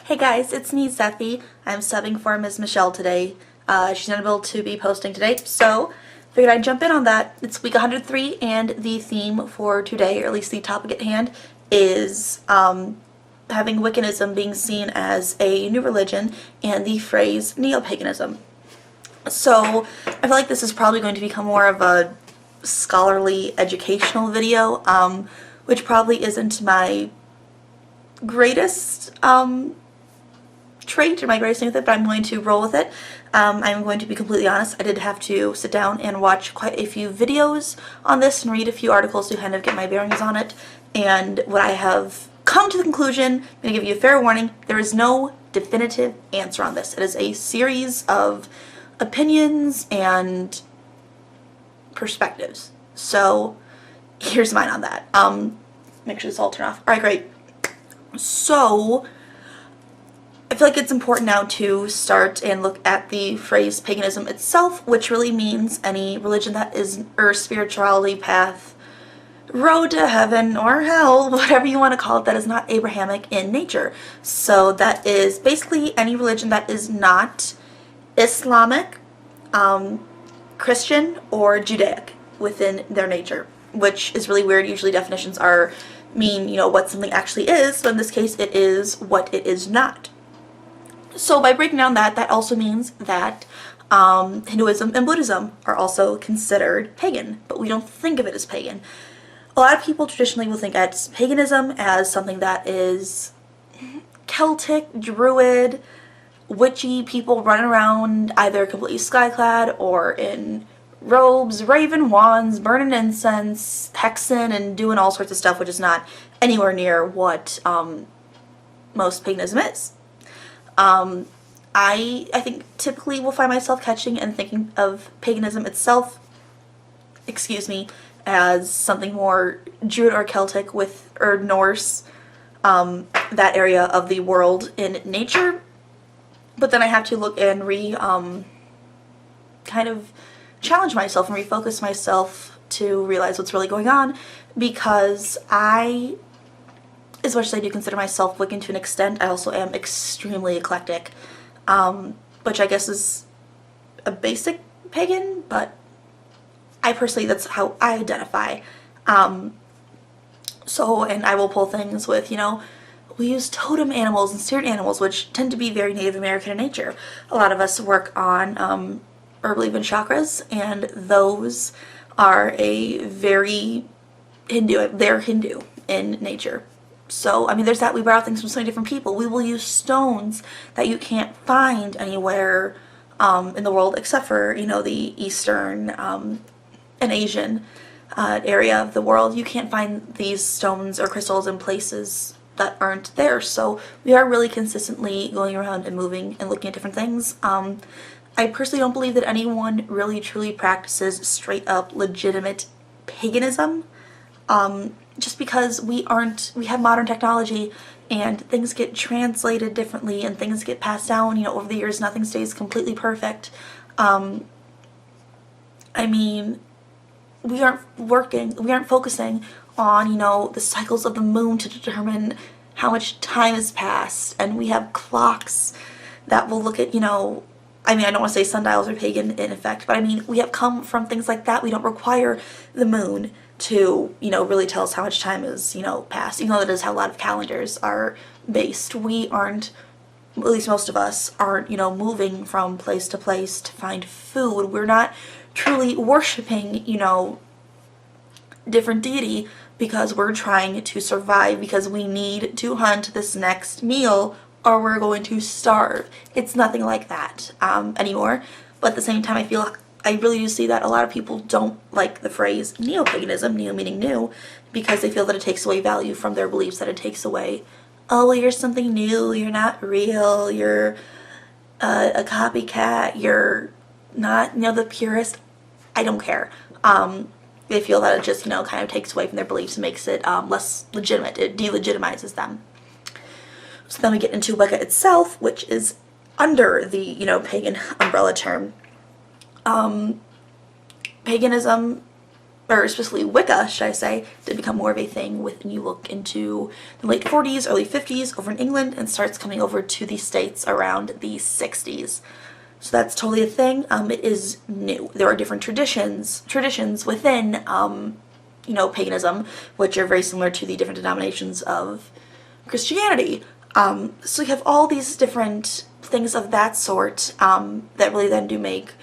Hey guys, it's me, Zeffie. I'm subbing for Ms. Michele today. She's not able to be posting today, so figured I'd jump in on that. It's week 103, and the theme for today, or at least the topic at hand, is having Wiccanism being seen as a new religion and the phrase neo-paganism. So I feel like this is probably going to become more of a scholarly educational video, which probably isn't my greatest trait or my greatest thing with it, but I'm going to roll with it. I'm going to be completely honest, I did have to sit down and watch quite a few videos on this and read a few articles to kind of get my bearings on it, and what I have come to the conclusion, I'm going to give you a fair warning, there is no definitive answer on this. It is a series of opinions and perspectives. So here's mine on that. Make sure this all turn off. Alright, great. So I feel like it's important now to start and look at the phrase paganism itself, which really means any religion that is, or spirituality path, road to heaven or hell, whatever you want to call it, that is not Abrahamic in nature. So that is basically any religion that is not Islamic, Christian, or Judaic within their nature, which is really weird. Usually definitions mean, you know, what something actually is, but in this case it is what it is not. So by breaking down that also means that Hinduism and Buddhism are also considered pagan, but we don't think of it as pagan. A lot of people traditionally will think of paganism as something that is Celtic, Druid, witchy people running around either completely sky-clad or in robes, waving wands, burning incense, hexing, and doing all sorts of stuff, which is not anywhere near what most paganism is. I think typically will find myself catching and thinking of paganism itself, as something more Druid or Celtic or Norse, that area of the world in nature. But then I have to look and kind of challenge myself and refocus myself to realize what's really going on, because as much as I do consider myself Wiccan to an extent, I also am extremely eclectic, which I guess is a basic pagan, but I personally, that's how I identify. And I will pull things with, you know, we use totem animals and spirit animals, which tend to be very Native American in nature. A lot of us work on or believe in chakras, and those are a very they're Hindu in nature. So, I mean, there's that. We borrow things from so many different people. We will use stones that you can't find anywhere in the world except for, you know, the Eastern and Asian area of the world. You can't find these stones or crystals in places that aren't there. So we are really consistently going around and moving and looking at different things. I personally don't believe that anyone really truly practices straight up legitimate paganism, just because we have modern technology and things get translated differently and things get passed down, you know, over the years. Nothing stays completely perfect. I mean, we aren't focusing on, you know, the cycles of the moon to determine how much time has passed, and we have clocks that will look at, you know, I mean, I don't want to say sundials are pagan in effect, but I mean, we have come from things like that. We don't require the moon to, you know, really tell us how much time is, you know, passed, even though that is how a lot of calendars are based. We aren't, at least most of us, aren't, you know, moving from place to place to find food. We're not truly worshiping, you know, different deity because we're trying to survive, because we need to hunt this next meal or we're going to starve. It's nothing like that anymore. But at the same time, I really do see that a lot of people don't like the phrase neo-paganism, neo meaning new, because they feel that it takes away value from their beliefs, that it takes away, oh, well, you're something new, you're not real, you're a copycat, you're not, you know, the purest. I don't care. They feel that it just, you know, kind of takes away from their beliefs and makes it less legitimate. It delegitimizes them. So then we get into Wicca itself, which is under the, you know, pagan umbrella term. Paganism or specifically Wicca, should I say, did become more of a thing when you look into the late 40s, early 50s over in England, and starts coming over to the States around the 60s. So that's totally a thing. It is new. There are different traditions within, you know, paganism, which are very similar to the different denominations of Christianity. So you have all these different things of that sort that really then do make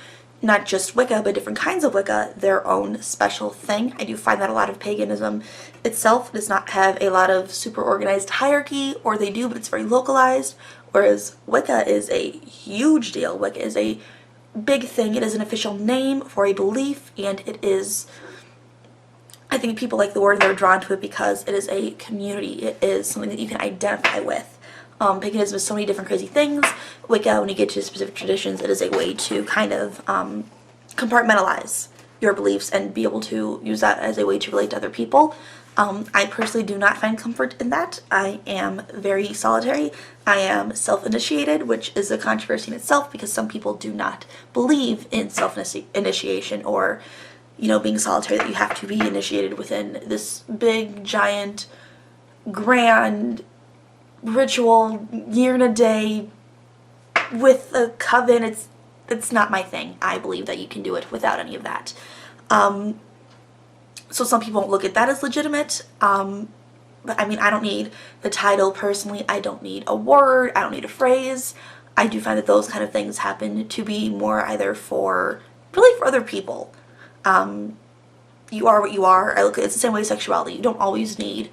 not just Wicca, but different kinds of Wicca their own special thing. I do find that a lot of paganism itself does not have a lot of super organized hierarchy, or they do, but it's very localized, whereas Wicca is a huge deal. Wicca is a big thing. It is an official name for a belief, and it is, I think people like the word and they're drawn to it because it is a community. It is something that you can identify with. Paganism is so many different crazy things. Wicca, when you get to specific traditions, it is a way to kind of compartmentalize your beliefs and be able to use that as a way to relate to other people. I personally do not find comfort in that. I am very solitary. I am self-initiated, which is a controversy in itself because some people do not believe in self-initiation or, you know, being solitary, that you have to be initiated within this big, giant, grand ritual, year and a day with a coven. It's not my thing. I believe that you can do it without any of that. So some people won't look at that as legitimate. But I mean, I don't need the title personally. I don't need a word. I don't need a phrase. I do find that those kind of things happen to be more either for, really for other people. You are what you are. I look at it's the same way as sexuality. You don't always need,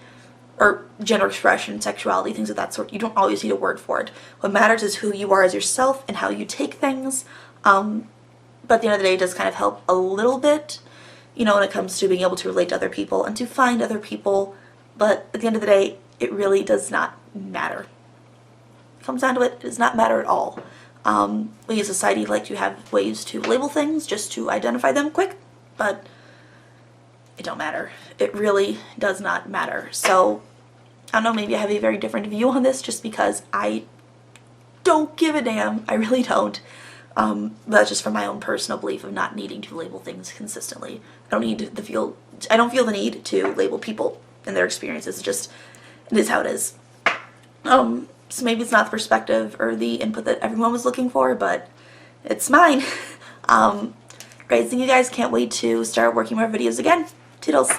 or gender expression, sexuality, things of that sort. You don't always need a word for it. What matters is who you are as yourself and how you take things. But at the end of the day, it does kind of help a little bit, you know, when it comes to being able to relate to other people and to find other people. But at the end of the day, it really does not matter. It comes down to it, it does not matter at all. We as a society like to have ways to label things just to identify them quick, but it don't matter. It really does not matter. So, I don't know, maybe I have a very different view on this just because I don't give a damn. I really don't. That's just from my own personal belief of not needing to label things consistently. I don't feel the need to label people and their experiences. It is how it is. So maybe it's not the perspective or the input that everyone was looking for, but it's mine. Great seeing you guys. Can't wait to start working more videos again. Toodles.